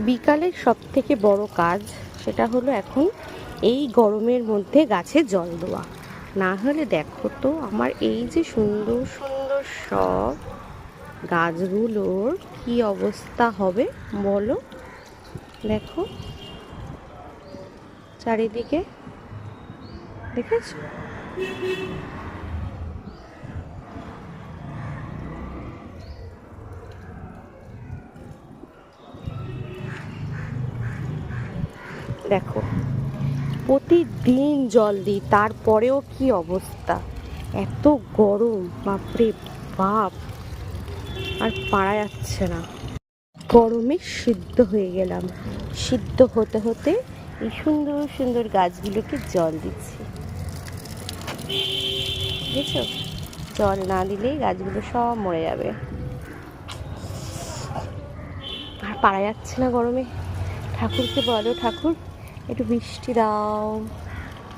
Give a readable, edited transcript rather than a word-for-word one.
বিকালের সবথেকে বড় কাজ সেটা হলো এখন এই গরমের মধ্যে গাছে জল দেওয়া। না হলে দেখো তো আমার এই যে সুন্দর সুন্দর সব গাছগুলোর কি অবস্থা হবে বলো। দেখো চারিদিকে, দেখেছো? দেখো প্রতিদিন জল দিই তারপরেও কি অবস্থা, এত গরম, বাপরে বাপ, আর পারা যাচ্ছে না। গরমে সিদ্ধ হয়ে গেলাম, সিদ্ধ হতে হতে এই সুন্দর সুন্দর গাছগুলোকে জল দিচ্ছি, বুঝেছো? জল না দিলেই গাছগুলো সব মরে যাবে, আর পারা যাচ্ছে না গরমে। ঠাকুরকে বলো, ঠাকুর একটু বৃষ্টি দাও।